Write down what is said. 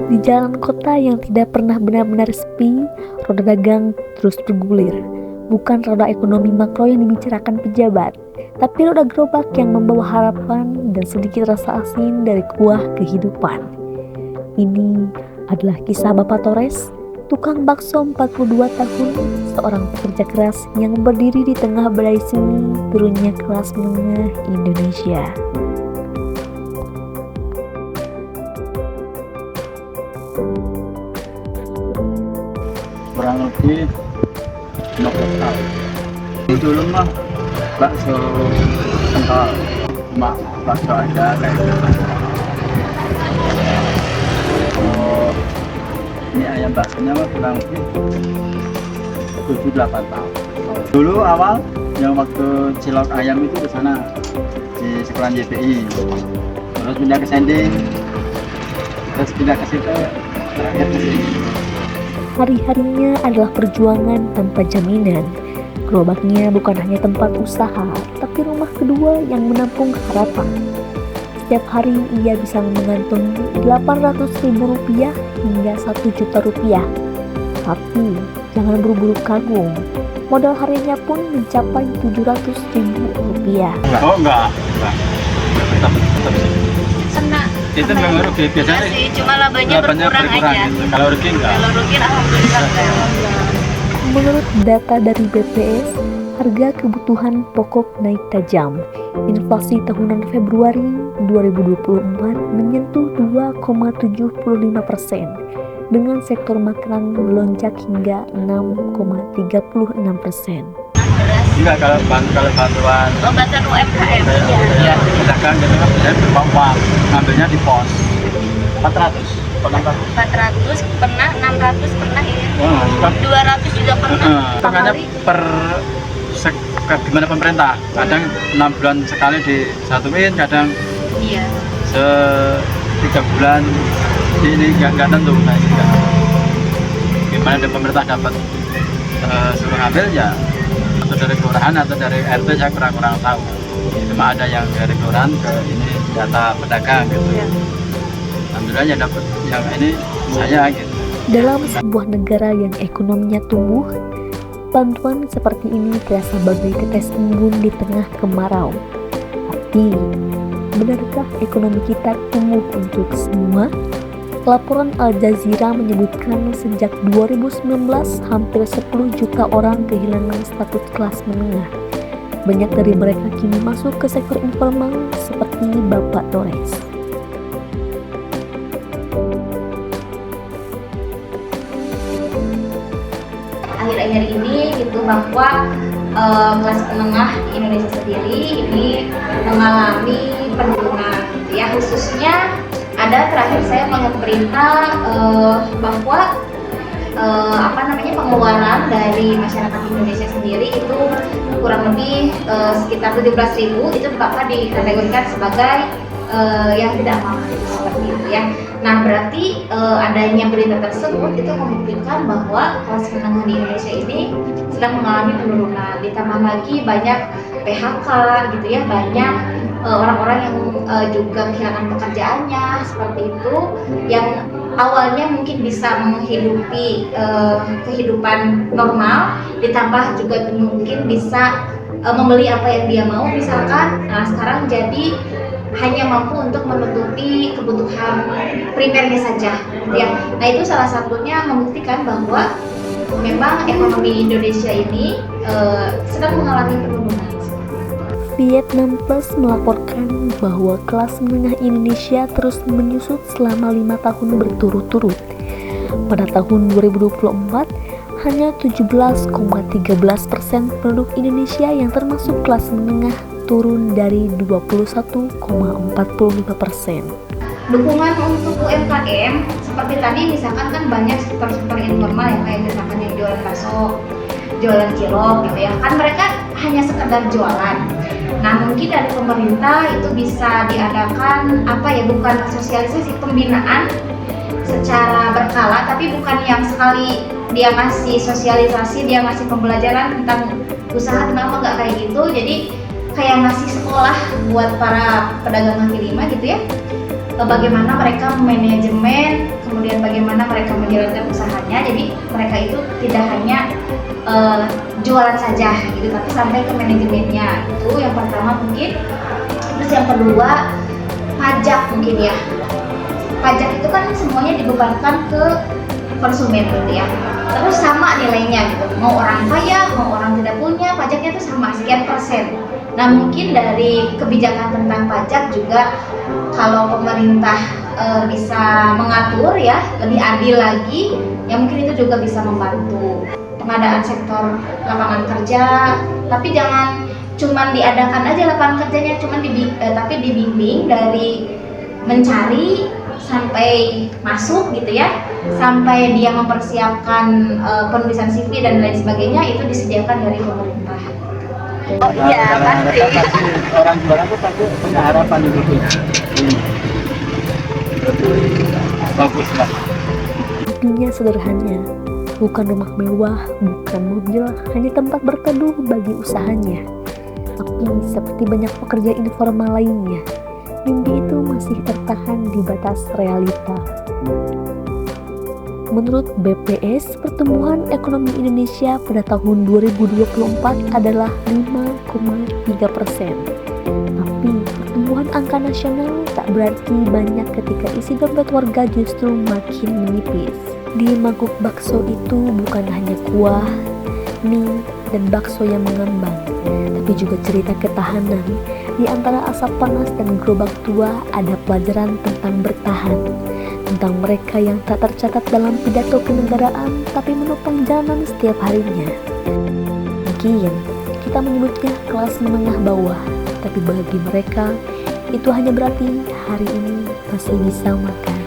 Di jalan kota yang tidak pernah benar-benar sepi, roda dagang terus bergulir. Bukan roda ekonomi makro yang dibicarakan pejabat, tapi roda gerobak yang membawa harapan dan sedikit rasa asin dari kuah kehidupan. Ini adalah kisah Bapak Torres, tukang bakso 42 tahun, seorang pekerja keras yang berdiri di tengah badai seni turunnya kelas menengah Indonesia. Kurang lebih 15 tahun. Dulu mah bakso kental, cuma bakso aja kayak gitu. Oh, ini ayam baksonya mah kurang lebih 7-8 tahun. Dulu awal yang waktu cilok ayam itu ke sana di sekolahan YPI, terus pindah ke Sending, terus pindah ke situ, terakhir ke sini. Hari-harinya adalah perjuangan tanpa jaminan. Gerobaknya bukan hanya tempat usaha, tapi rumah kedua yang menampung harapan. Setiap hari ia bisa mengantongi Rp800.000 hingga Rp1.000.000. Tapi jangan buru-buru kagum. Modal harinya pun mencapai Rp700.000. Oh enggak. Tetap Senang. itu memang rugi biasanya Sih, cuma labanya berkurang aja. gitu. Kalau rugi enggak. Kalau rugi alhamdulillah enggak. Menurut data dari BPS, harga kebutuhan pokok naik tajam. Inflasi tahunan Februari 2024 menyentuh 2,75%, dengan sektor makanan melonjak hingga 6,36%. Enggak, kalau bantuan Bantuan UMKM. ya pedagang gitu kan biasanya berupa uang, ngambilnya di pos 400 pernah 600 pernah ya. Wah, kan 200 juga pernah. makanya gimana pemerintah, kadang 6 bulan sekali disatuin, kadang Iya. 3 bulan ini nggak tentu. Nah, ini kan gimana dari pemerintah dapat suruh ngambil ya, atau dari kelurahan atau dari RT, saya kurang tahu. Cuma ada yang dari kelurahan ke ini data pedagang gitu. Alhamdulillah ya dapat yang ini saya gitu. Dalam sebuah negara yang ekonominya tumbuh, bantuan seperti ini terasa bagai tetes embun di tengah kemarau. Tapi, benarkah ekonomi kita tumbuh untuk semua? Laporan Al Jazeera menyebutkan sejak 2019 hampir 10 juta orang kehilangan status kelas menengah. Banyak dari mereka kini masuk ke sektor informal seperti Bapak Torres. Akhir-akhir ini gitu bahwa kelas menengah di Indonesia sendiri ini mengalami penurunan gitu ya, khususnya ada terakhir saya melihat berita bahwa pengeluaran dari masyarakat Indonesia sendiri itu kurang lebih sekitar 17.000 itu Bapak dikategorikan sebagai yang tidak mampu seperti itu ya. Nah berarti adanya berita tersebut itu membuktikan bahwa kelas menengah di Indonesia ini sedang mengalami penurunan. Ditambah lagi banyak PHK gitu ya, banyak orang-orang yang juga kehilangan pekerjaannya seperti itu, yang awalnya mungkin bisa menghidupi kehidupan normal, ditambah juga mungkin bisa membeli apa yang dia mau misalkan. Nah sekarang jadi hanya mampu untuk menutupi kebutuhan primernya saja gitu ya. Nah itu salah satunya membuktikan bahwa memang ekonomi Indonesia ini sedang mengalami penurunan. Vietnam Plus melaporkan bahwa kelas menengah Indonesia terus menyusut selama 5 tahun berturut-turut. Pada tahun 2024, hanya 17,13% penduduk Indonesia yang termasuk kelas menengah, turun dari 21,45%. Dukungan untuk UMKM seperti tadi misalkan kan banyak sektor-sektor informal yang kayak misalkan yang jualan bakso, jualan cilok gitu ya, kan mereka hanya sekedar jualan. Nah mungkin dari pemerintah itu bisa diadakan bukan sosialisasi, pembinaan secara berkala, tapi bukan yang sekali dia ngasih sosialisasi, dia ngasih pembelajaran tentang usaha, kenapa nggak kayak gitu. Jadi kayak ngasih sekolah buat para pedagang kaki lima gitu ya. bagaimana mereka manajemen, kemudian bagaimana mereka menjalankan usahanya. Jadi mereka itu tidak hanya jualan saja gitu, tapi sampai ke manajemennya. Itu yang pertama mungkin. Terus yang kedua, pajak mungkin ya. Pajak itu kan semuanya dibebankan ke konsumen gitu ya. Terus sama nilainya gitu. Mau orang kaya, mau orang tidak punya, pajaknya itu sama sekian persen. Nah mungkin dari kebijakan tentang pajak juga kalau pemerintah bisa mengatur ya lebih adil lagi, ya mungkin itu juga bisa membantu pengadaan sektor lapangan kerja. Tapi jangan cuman diadakan aja lapangan kerjanya, tapi dibimbing dari mencari sampai masuk gitu ya, sampai dia mempersiapkan penulisan CV dan lain sebagainya, itu disediakan dari pemerintah. Oh iya, pasti. Orang jualan tuh pasti punya harapan di hidupnya. Bagus lah. Intinya sederhana, bukan rumah mewah, bukan mobil, hanya tempat berteduh bagi usahanya. Tapi seperti banyak pekerja informal lainnya, mimpi itu masih tertahan di batas realita. Menurut BPS, pertumbuhan ekonomi Indonesia pada tahun 2024 adalah 5,3%. Tapi pertumbuhan angka nasional tak berarti banyak ketika isi dompet warga justru makin menipis. Di mangkuk bakso itu bukan hanya kuah, mie, dan bakso yang mengambang, tapi juga cerita ketahanan. Di antara asap panas dan gerobak tua ada pelajaran tentang bertahan, tentang mereka yang tak tercatat dalam pidato kenegaraan tapi menopang jalanan setiap harinya. Mungkin kita menyebutnya kelas menengah bawah, tapi bagi mereka itu hanya berarti hari ini masih bisa makan.